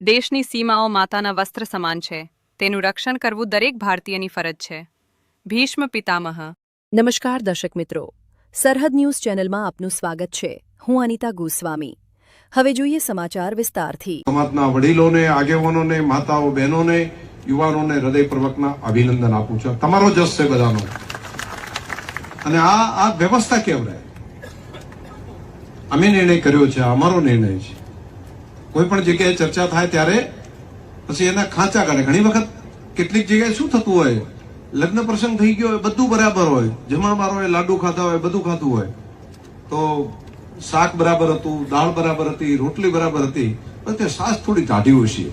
દેશની સીમાઓ માતાના વસ્ત્ર સમાન છે. તેનું રક્ષણ કરવું દરેક ભારતીયની ફરજ છે. ભીષ્મ પિતામહ. નમસ્કાર દર્શક મિત્રો, સરહદ ન્યૂઝ ચેનલમાં આપનું સ્વાગત છે. હું અનિતા ગોસ્વામી. હવે જોઈએ સમાચાર વિસ્તારથી. સમાજના વડીલોને, આગેવાનોને, માતાઓ, બહેનોને, યુવાનોને હૃદયપૂર્વકના અભિનંદન આપું છું. તમારો જસ છે બધાનો. અને આ વ્યવસ્થા કેમ રહે? અમે નિર્ણય કર્યો છે, અમારો નિર્ણય છે. કોઈ પણ જગ્યાએ ચર્ચા થાય ત્યારે પછી એના ખાંચા કાઢે. ઘણી વખત કેટલીક જગ્યાએ શું થતું હોય, લગ્ન પ્રસંગ થઈ ગયો હોય, બધું બરાબર હોય, જમણવાર હોય, લાડુ ખાધા હોય, બધું ખાતું હોય, તો શાક બરાબર હતું, દાળ બરાબર હતી, રોટલી બરાબર હતી, પણ તે સાસ થોડી ટાઢી ઓછી.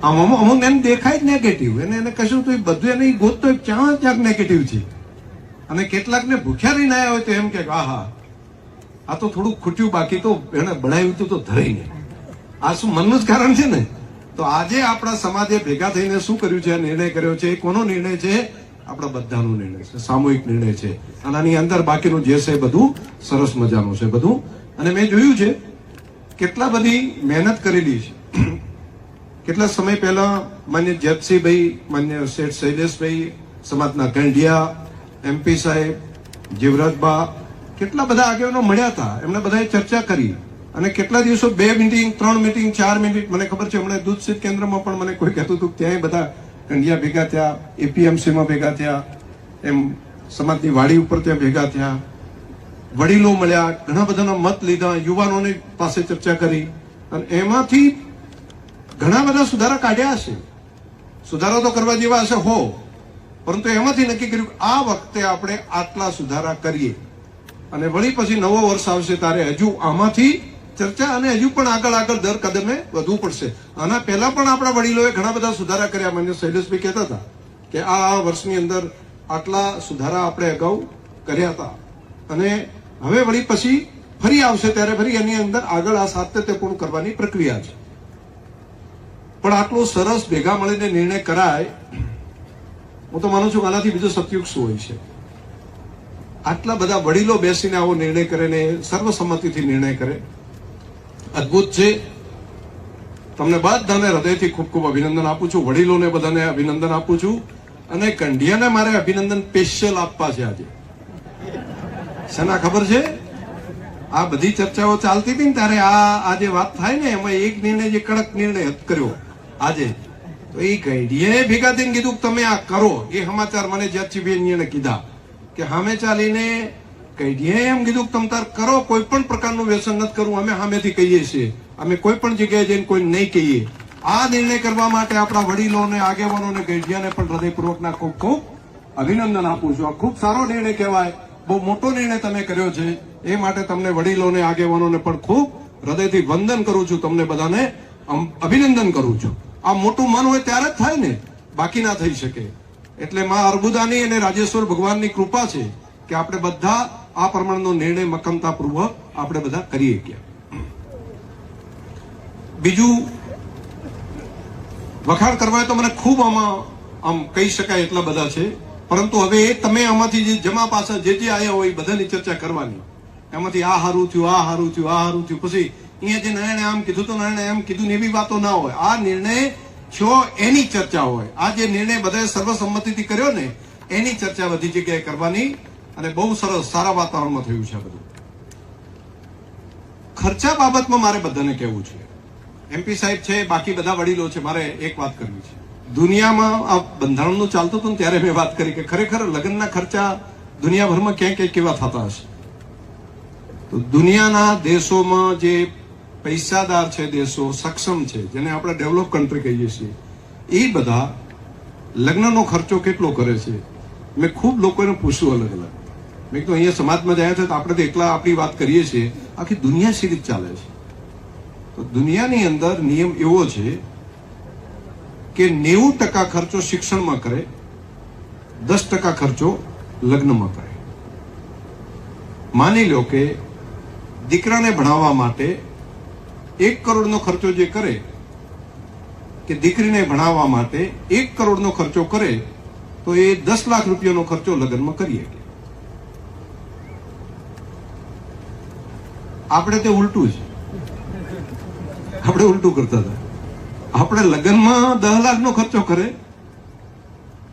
અમુક એને દેખાય જ નેગેટિવ, એને કશું તો બધું એને ગોતતો ક્યાંક નેગેટિવ છે. અને કેટલાકને ભૂખ્યા રહીને આવ્યા હોય તો એમ કે આહા, આ તો થોડું ખૂટ્યું, બાકી તો એને બનાવ્યું તો ધરાઈ નહીં. આ શું મનનું જ કારણ છે ને? તો આજે આપણા સમાજે ભેગા થઈને શું કર્યું છે, નિર્ણય કર્યો છે. કોનો નિર્ણય છે? આપણા બધાનો નિર્ણય છે, સામૂહિક નિર્ણય છે. અને આની અંદર બાકીનું જે છે બધું સરસ મજાનું છે બધું. અને મેં જોયું છે કેટલા બધી મહેનત કરેલી છે. કેટલા સમય પહેલા માન્ય જેતસિંહભાઈ, માન્ય શેઠ શૈલેષભાઈ, સમાજના ગંઢિયા, MP સાહેબ, જીવરાજબા, કેટલા બધા આગેવાનો મળ્યા હતા. એમને બધાએ ચર્ચા કરી અને કેટલા દિવસો 2 મિટિંગ, 3 મિટિંગ, 4 મિટિંગ. મને ખબર છે હમણાં દૂધ શીત કેન્દ્રમાં પણ મને કોઈ કહેતું હતું, ત્યાંય બધા ગંઢિયા ભેગા થયા, APMC માં ભેગા થયા, એમ સમાજની વાડી ઉપર ત્યાં ભેગા થયા, વડીલો મળ્યા, ઘણા બધાના મત લીધા, યુવાનોની પાસે ચર્ચા કરી અને એમાંથી ઘણા બધા સુધારા કાઢ્યા હશે. સુધારા તો કરવા જેવા હશે હો, પરંતુ એમાંથી નક્કી કર્યું કે આ વખતે આપણે આટલા સુધારા કરીએ અને વળી પછી નવો વર્ષ આવશે ત્યારે હજુ આમાંથી ચર્ચા અને હજુ પણ આગળ દર કદમે વધવું પડશે. આના પહેલા પણ આપણા વડીલોએ ઘણા બધા સુધારા કર્યા. મને શૈલેષભાઈ કહેતા હતા કે આ વર્ષની અંદર આટલા સુધારા આપણે અગાઉ કર્યા હતા અને હવે વળી પછી ફરી આવશે ત્યારે ફરી એની અંદર આગળ આ સાતત્યપૂર્ણ કરવાની પ્રક્રિયા છે. પણ આટલું સરસ ભેગા મળીને નિર્ણય કરાય, હું તો માનું છું આનાથી બીજો સતયુગ શું હોય છે? આટલા બધા વડીલો બેસીને આવો નિર્ણય કરે ને સર્વસંમતિથી નિર્ણય કરે, અદભુત છે. તમને બધાને હૃદયથી ખૂબ ખૂબ અભિનંદન આપું છું. વડીલોને બધાને અભિનંદન આપું છું. અને કંઢિયાને મારે અભિનંદન સ્પેશિયલ આપવા છે આજે. શેના ખબર છે? આ બધી ચર્ચાઓ ચાલતી હતી ને ત્યારે આ જે વાત થાય ને એમાં એક નિર્ણય, જે કડક નિર્ણય કર્યો આજે, તો એ કંઢિયાએ ભેગા થઈને કીધું કે તમે આ કરો. એ સમાચાર મને જેતસિંહભાઈને કીધા કે સામે ચાલીને કંઢિયાએ એમ કીધું કે તમે તાર કરો, કોઈ પણ પ્રકારનું વ્યસન નથી કરવું. અમે સામેથી કહીએ છીએ, અમે કોઈ પણ જગ્યાએ જઈને કોઈ નહીં કહીએ. આ નિર્ણય કરવા માટે આપણા વડીલોને, આગેવાનોને, કંઢિયાને પણ હૃદયપૂર્વકના ખૂબ ખૂબ અભિનંદન આપું છું. આ ખૂબ સારો નિર્ણય કહેવાય, બહુ મોટો નિર્ણય તમે કર્યો છે. એ માટે તમને વડીલોને, આગેવાનોને પણ ખૂબ હૃદયથી વંદન કરું છું. તમને બધાને અભિનંદન કરું છું. આ મોટું મન હોય ત્યારે જ થાય ને, બાકી ના થઈ શકે. એટલે માં અર્બુદાની અને રાજેશ્વર ભગવાનની કૃપા છે કે આપણે બધા આ પ્રમાણનો નિર્ણય મક્કમતાપૂર્વક આપણે બધા કરીએ ગયા. બીજું વખાણ કરવા તો મને ખૂબ આમ કહી શકાય એટલા બધા છે, પરંતુ હવે તમે આમાંથી જે જમા પાછા જે આવ્યા હોય બધાની ચર્ચા કરવાની. એમાંથી આ હારું થયું, આ હારું થયું, આ હારું થયું, પછી અહીંયા જે નારાયણે આમ કીધું તો નારાયણે એમ કીધું ને એવી વાતો ના હોય. આ નિર્ણય છો એની ચર્ચા હોય. આ જે નિર્ણય બધાએ સર્વસંમતિથી કર્યો ને એની ચર્ચા બધી જગ્યાએ કરવાની અને બહુ સરસ સારા વાતાવરણમાં થયું છે બધું. ખર્ચા બાબતમાં મારે બધાને કહેવું છે, MP સાહેબ છે, બાકી બધા વડીલો છે, મારે એક વાત કરવી છે. દુનિયામાં આ બંધારણનું ચાલતું હતું ત્યારે મેં વાત કરી કે ખરેખર લગ્નના ખર્ચા દુનિયાભરમાં ક્યાંક ક્યાંક કેવા થતા હશે. તો દુનિયાના દેશોમાં જે પૈસાદાર છે, દેશો સક્ષમ છે, જેને આપણે ડેવલપ કન્ટ્રી કહીએ છીએ, એ બધા લગ્નનો ખર્ચો કેટલો કરે છે. મેં ખૂબ લોકોને પૂછ્યું અલગ અલગ. મેં કીધું અહીંયા સમાજમાં જાય છે તો આપણે તો એકલા આપણી વાત કરીએ છીએ, આખી દુનિયા સી રીતે ચાલે છે. તો દુનિયાની અંદર નિયમ એવો છે કે 90% ખર્ચો શિક્ષણમાં કરે, 10% ખર્ચો લગ્નમાં કરે. માની લો કે દીકરાને ભણાવવા માટે 1 કરોડનો ખર્ચો જે કરે, કે દીકરીને ભણાવવા માટે 1 કરોડનો ખર્ચો કરે, તો એ 10 લાખ રૂપિયાનો ખર્ચો લગ્નમાં કરીએ. આપણે તે ઉલટું છે, આપણે ઉલટું કરતા હતા. આપણે લગ્નમાં 10 લાખનો ખર્ચો કરે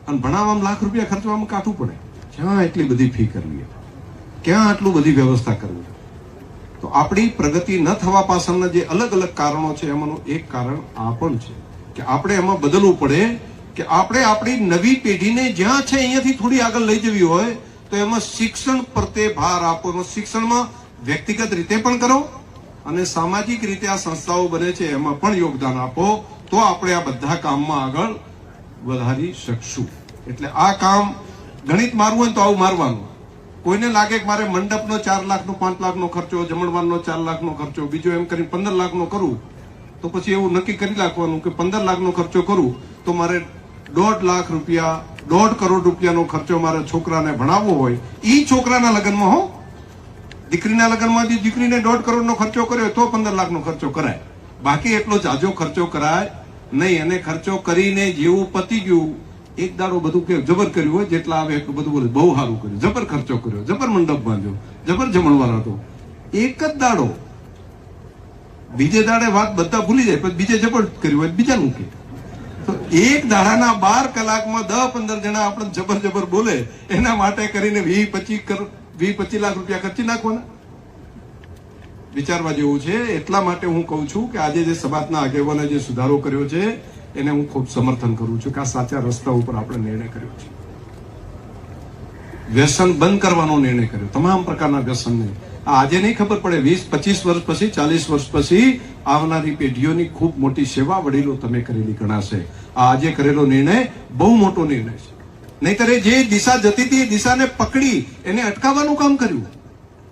અને ભણાવવામાં લાખ રૂપિયા ખર્ચવામાં કાઠું પડે. ક્યાં એટલી બધી ફી કરવી, ક્યાં આટલું બધી વ્યવસ્થા કરવી? તો આપણી પ્રગતિ ન થવા પાછળના જે અલગ અલગ કારણો છે એમાંનું એક કારણ આ પણ છે કે આપણે એમાં બદલવું પડે કે આપણે આપણી નવી પેઢીને જ્યાં છે અહીંયાથી થોડી આગળ લઈ જવી હોય તો એમાં શિક્ષણ પ્રત્યે ભાર આપો. એમાં શિક્ષણમાં વ્યક્તિગત રીતે પણ કરો અને સામાજિક રીતે આ સંસ્થાઓ બને છે એમાં પણ યોગદાન આપો, તો આપણે આ બધા કામમાં આગળ વધારી શકશું. એટલે આ કામ ગણિત મારવું હોય તો આવું મારવાનું. કોઈને લાગે કે મારે મંડપનો 4 લાખનો 5 લાખનો ખર્ચો, જમણવારનો 4 લાખનો ખર્ચો, બીજો એમ કરીને 15 લાખનો કરું, તો પછી એવું નક્કી કરી નાખવાનું કે 15 લાખનો ખર્ચો કરું તો મારે 1.5 લાખ રૂપિયા, 1.5 કરોડ રૂપિયાનો ખર્ચો મારે છોકરાને ભણાવવો હોય. ઈ છોકરાના લગ્નમાં હો, દીકરીના લગ્નમાં દીકરીને 1.5 કરોડનો ખર્ચો કર્યો તો 15 લાખનો ખર્ચો કરાય, બાકી એટલો જાજો ખર્ચો કરાય નહીં. અને ખર્ચો કરીને જેવું પતી ગયું, એક દાડો બધું કે જબર કર્યું હોય, જેટલા આવે એટલું બધું બોલે બહુ સારું કર્યું, જબર ખર્ચો કર્યો, જબર મંડપ બાંધ્યો, જબર જમણવાર હતો. એક જ દાડો, બીજે દાડે વાત બધા ભૂલી જાય, પછી બીજે જબર કર્યું હોય બીજાનું કે. તો એક દાડાના 12 કલાકમાં 10-15 જણા આપણે જબર જબર બોલે, એના માટે કરીને 20-25 લાખ રૂપિયા ખર્ચી નાખવાના. વિચારવા જેવું છે. એટલા માટે હું કહું છું કે આજે જે સમાજના આગેવાને જે સુધારો કર્યો છે એને હું ખૂબ સમર્થન કરું છું કે આ સાચા રસ્તા ઉપર આપણે નિર્ણય કર્યો છે. વ્યસન બંધ કરવાનો નિર્ણય કર્યો, તમામ પ્રકારના વ્યસનને. આજે નહીં ખબર પડે, 20-25 વર્ષ પછી, 40 વર્ષ પછી આવનારી પેઢીઓની ખૂબ મોટી સેવા વડીલો તમે કરેલી ગણાશે. આ આજે કરેલો નિર્ણય બહુ મોટો નિર્ણય છે. નહીતર જે દિશા જતી હતી એ દિશાને પકડી એને અટકાવવાનું કામ કર્યું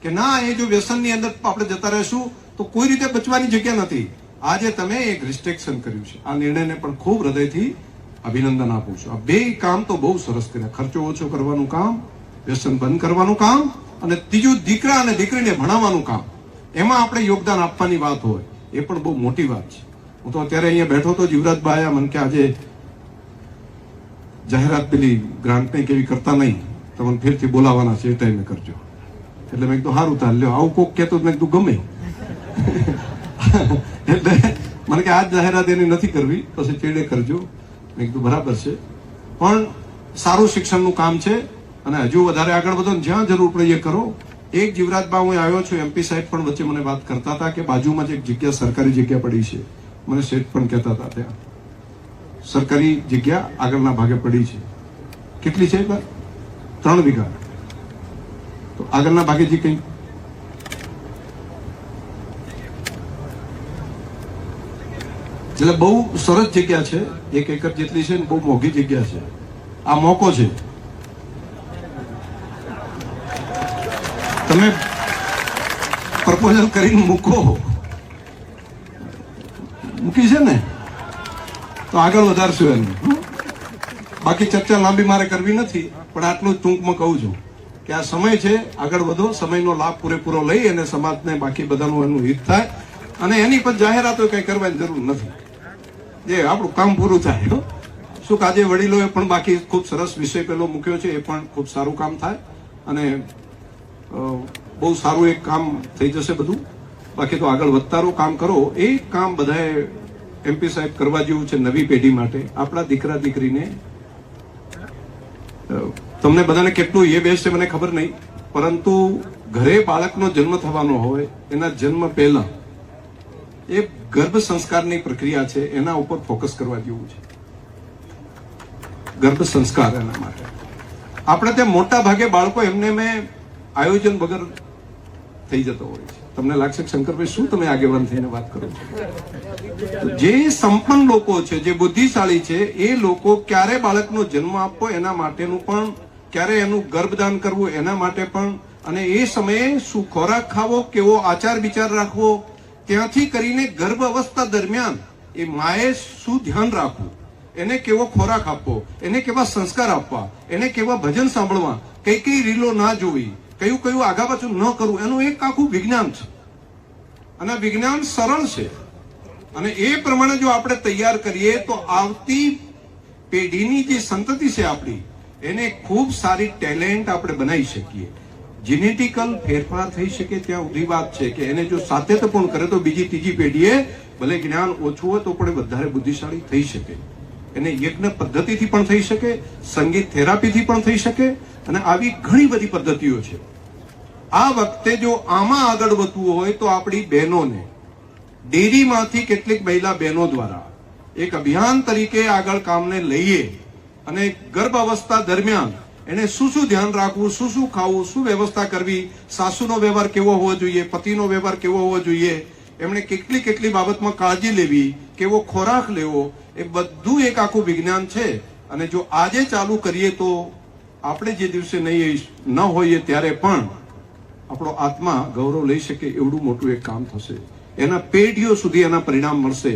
કે ના, એ જો વ્યસનની અંદર આપણે જતા રહીશું તો કોઈ રીતે બચવાની જગ્યા નથી. આજે તમે એક રિસ્ટ્રિક્શન કર્યું છે. આ નિર્ણયને પણ ખૂબ હૃદયથી અભિનંદન આપું છું. આ બે કામ તો બહુ સરસ કર્યા. ખર્ચો ઓછો કરવાનું કામ, વ્યસન બંધ કરવાનું કામ, અને ત્રીજું દીકરા અને દીકરીને ભણાવવાનું કામ. એમાં આપણે યોગદાન આપવાની વાત હોય એ પણ બહુ મોટી વાત છે. હું તો અત્યારે અહીંયા બેઠો તો જીવરાજભાઈ આયા મને કે આજે જાહેરાત પેલી ગ્રાન્ટની કેવી કરતા નહીં, તમને ફેરથી બોલાવવાના છે, એ ટાઈમે કરજો. એટલે મેં કીધું સારું તાર લ્યો, આવું કોક કહેતો મેં કીધું ગમે. એટલે મને કે આજ જાહેરાત એની નથી કરવી, પછી ચેડે કરજો. મેં કીધું બરાબર છે, પણ સારું શિક્ષણનું કામ છે અને હજુ વધારે આગળ વધો, જ્યાં જરૂર પડે એ કરો. એક જીવરાજબા હું આવ્યો છું, એમપી સાહેબ પણ વચ્ચે મને વાત કરતા હતા કે બાજુમાં જ એક જગ્યા સરકારી જગ્યા પડી છે. મને શેઠ પણ કહેતા હતા ત્યાં સરકારી જગ્યા આગળના ભાગે પડી છે. કેટલી છે? 3 વીઘા. તો આગળના ભાગે જે કઈ એટલે બહુ સરસ જગ્યા છે, 1 એકર જેટલી છે ને બહુ મોંઘી જગ્યા છે. આ મોકો છે, તમે પ્રપોઝલ કરીને મૂકી છે ને તો આગળ વધારશું એનું. બાકી ચર્ચા લાંબી મારે કરવી નથી, પણ આટલું જ ટૂંકમાં કહું છું કે આ સમય છે, આગળ વધો, સમયનો લાભ પૂરેપૂરો લઈ અને સમાજને બાકી બધાનું એનું હિત થાય. અને એની પણ જાહેરાતો કઈ કરવાની જરૂર નથી, જે આપણું કામ પૂરું થાય. શું આજે વડીલોએ પણ બાકી ખૂબ સરસ વિષય પેલો મૂક્યો છે, એ પણ ખૂબ સારું કામ થાય અને બહુ સારું એક કામ થઈ જશે બધું. બાકી તો આગળ વધતારો કામ કરો. એ કામ બધાએ એમપી સાહેબ કરવા જેવું છે નવી પેઢી માટે. આપણા દીકરા દીકરીને, તમને બધાને કેટલું એ બેસશે મને ખબર નહીં, પરંતુ ઘરે બાળકનો જન્મ થવાનો હોય એના જન્મ પહેલા એ ગર્ભ સંસ્કારની પ્રક્રિયા છે, એના ઉપર ફોકસ કરવા જેવું છે. ગર્ભ સંસ્કાર એના માટે આપણે ત્યાં મોટા ભાગે બાળકો એમને મેં આયોજન વગર થઈ જતો હોય છે. તમને લાગશે કે શંકરભાઈ શું તમે આગેવાન થઈને વાત કરો છો? જે સંપન્ન લોકો છે, જે બુદ્ધિશાળી છે, એ લોકો ક્યારે બાળકનો જન્મ આપવો એના માટેનું પણ, ક્યારે એનું ગર્ભદાન કરવું એના માટે પણ, અને એ સમયે શું ખોરાક ખાવો, કેવો આચાર વિચાર રાખવો, ત્યાંથી કરીને ગર્ભ અવસ્થા દરમિયાન એ માએ શું ધ્યાન રાખવું, એને કેવો ખોરાક આપવો, એને કેવા સંસ્કાર આપવા, એને કેવા ભજન સાંભળવા, કઈ કઈ રીલો ના જોવી, કયું કયું આગા પાછું ન કરવું, એનું એક આખું વિજ્ઞાન છે. અને વિજ્ઞાન સરળ છે અને એ પ્રમાણે જો આપણે તૈયાર કરીએ તો આવતી પેઢીની જે સંતતિ છે આપણી, એને ખૂબ સારી ટેલેન્ટ આપણે બનાવી શકીએ. જેનેટિકલ ફેરફાર થઈ શકે ત્યાં સુધી વાત છે કે એને જો સાતત્યપૂર્ણ કરે તો બીજી ત્રીજી પેઢીએ ભલે જ્ઞાન ઓછું હોય તો પણ વધારે બુદ્ધિશાળી થઈ શકે. એને યજ્ઞ પદ્ધતિથી પણ થઈ શકે, સંગીત થેરાપીથી પણ થઈ શકે, અને આવી ઘણી બધી પદ્ધતિઓ છે. આ વખતે જો આમાં આગળ વધવું હોય તો આપણી બહેનોને ડેરીમાંથી કેટલીક મહિલા બહેનો દ્વારા એક અભિયાન તરીકે આગળ કામને લઈએ અને ગર્ભ અવસ્થા દરમિયાન એને શું શું ધ્યાન રાખવું, શું શું ખાવું, શું વ્યવસ્થા કરવી, સાસુનો વ્યવહાર કેવો હોવો જોઈએ, પતિનો વ્યવહાર કેવો હોવો જોઈએ, એમણે કેટલી કેટલી બાબતમાં કાળજી લેવી, કેવો ખોરાક લેવો, એ બધું એક આખું વિજ્ઞાન છે. અને જો આજે ચાલુ કરીએ તો આપણે જે દિવસે ન હોઈએ ત્યારે પણ આપણો આત્મા ગૌરવ લઈ શકે એવડું મોટું એક કામ થશે. એના પેઢીઓ સુધી એના પરિણામ મળશે.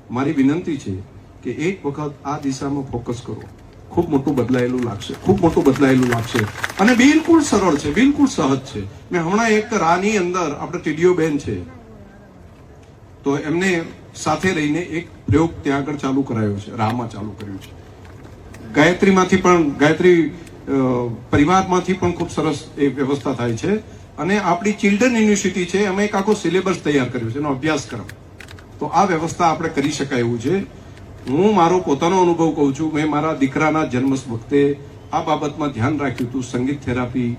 મારી વિનંતી છે કે એક વખત આ દિશામાં ફોકસ કરો. ખૂબ મોટું બદલાયેલું લાગશે, ખૂબ મોટું બદલાયેલું લાગશે, અને બિલકુલ સરળ છે, બિલકુલ સહજ છે. મેં હમણાં એક રાની અંદર આપણે ટીડીઓ બેન છે તો એમને સાથે રહીને એક પ્રયોગ ત્યાં આગળ ચાલુ કરાયો છે, રામાં ચાલુ કર્યું છે. ગાયત્રીમાંથી પણ, ગાયત્રી પરિવારમાંથી પણ ખૂબ સરસ એ વ્યવસ્થા થાય છે. અને આપણી ચિલ્ડ્રન યુનિવર્સિટી છે, એમાં એક આખો સિલેબસ તૈયાર કર્યો છે, એનો અભ્યાસક્રમ. તો આ વ્યવસ્થા આપણે કરી શકાય એવું છે. હું મારો પોતાનો અનુભવ કહું છું. મેં મારા દીકરાના જન્મ વખતે આ બાબતમાં ધ્યાન રાખ્યું હતું, સંગીત થેરાપી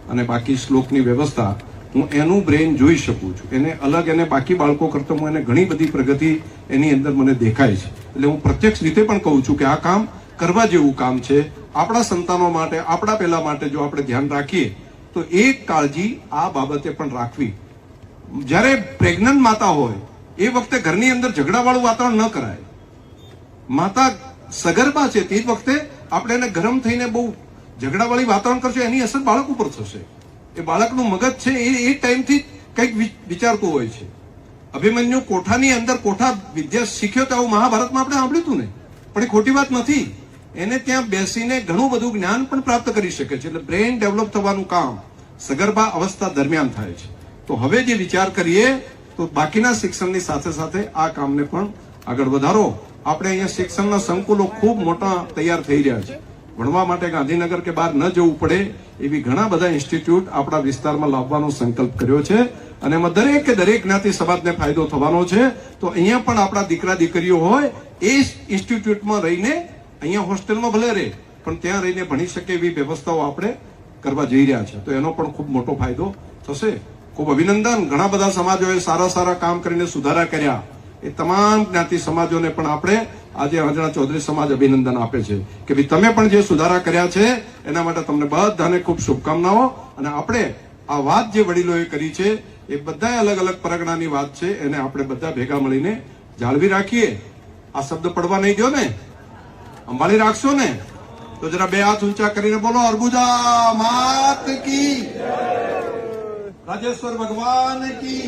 અને બાકી શ્લોકની વ્યવસ્થા. હું એનું બ્રેન જોઈ શકું છું, એને અલગ, એને બાકી બાળકો કરતા હું એને ઘણી બધી પ્રગતિ એની અંદર મને દેખાય છે. એટલે હું પ્રત્યક્ષ રીતે પણ કહું છું કે આ કામ કરવા જેવું કામ છે. આપણા સંતાનો માટે, આપણા પેલા માટે જો આપણે ધ્યાન રાખીએ તો એક કાળજી આ બાબતે પણ રાખવી. જ્યારે પ્રેગ્નન્ટ માતા હોય એ વખતે ઘરની અંદર ઝઘડાવાળું વાતાવરણ ન કરાય. માતા સગર્ભા છે તે વખતે આપણે એને ગરમ થઈને બહુ ઝઘડાવાળી વાતાવરણ કરશો, એની અસર બાળક ઉપર થશે. એ બાળકનું મગજ છે એ ટાઈમથી કંઈક વિચારતું હોય છે. અભિમન્યુ કોઠાની અંદર કોઠા વિદ્યા શીખ્યો તો આવું મહાભારતમાં આપણે સાંભળ્યું હતું ને, પણ એ ખોટી વાત નથી. એને ત્યાં બેસીને ઘણું બધું જ્ઞાન પણ પ્રાપ્ત કરી શકે છે. એટલે બ્રેન ડેવલપ થવાનું કામ સગર્ભા અવસ્થા દરમિયાન થાય છે. તો હવે જે વિચાર કરીએ તો બાકીના શિક્ષણની સાથે સાથે આ કામને પણ આગળ વધારો. આપણે અહીંયા શિક્ષણના સંકુલો ખૂબ મોટા તૈયાર થઈ રહ્યા છે. ભણવા માટે ગાંધીનગર કે બહાર ન જવું પડે એવી ઘણા બધા ઇન્સ્ટિટ્યૂટ આપણા વિસ્તારમાં લાવવાનો સંકલ્પ કર્યો છે. અને એમાં દરેકે દરેક જ્ઞાતિ સમાજને ફાયદો થવાનો છે. તો અહીંયા પણ આપણા દીકરા દીકરીઓ હોય એ ઇન્સ્ટિટ્યૂટમાં રહીને, અહીંયા હોસ્ટેલમાં ભલે રહે પણ ત્યાં રહીને ભણી શકે એવી વ્યવસ્થાઓ આપણે કરવા જઈ રહ્યા છે. તો એનો પણ ખૂબ મોટો ફાયદો થશે. ખૂબ અભિનંદન. ઘણા બધા સમાજોએ સારા સારા કામ કરીને સુધારા કર્યા. એ તમામ જ્ઞાતિ સમાજોને પણ આપણે આજે અંજણા ચૌધરી સમાજ અભિનંદન આપે છે કે ભાઈ તમે પણ જે સુધારા કર્યા છે એના માટે તમને બધાને ખૂબ શુભકામનાઓ. અને આપણે આ વાત જે વડીલોએ કરી છે એ બધા અલગ અલગ પરગણાની વાત છે, એને આપણે બધા ભેગા મળીને જાળવી રાખીએ. આ શબ્દ પડવા નહીં દો ને, અંબાળી રાખશો ને? તો જરા બે હાથ ઊંચા કરીને બોલો, અર્બુદા માત કી, રાજેશ્વર ભગવાન કી,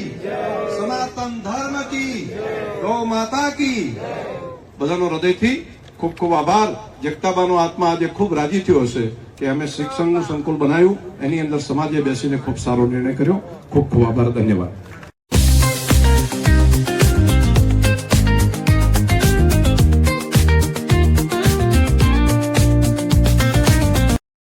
સનાતન ધર્મ કી, ગૌ માતા કી. બધાનો હૃદયથી ખૂબ ખૂબ આભાર. જગતાબાનો આત્મા આજે ખૂબ રાજી થયો હશે કે અમે શિક્ષણનું સંકુલ બનાવ્યું, એની અંદર સમાજે બેસીને ખૂબ સારો નિર્ણય કર્યો. ખૂબ ખૂબ આભાર. ધન્યવાદ.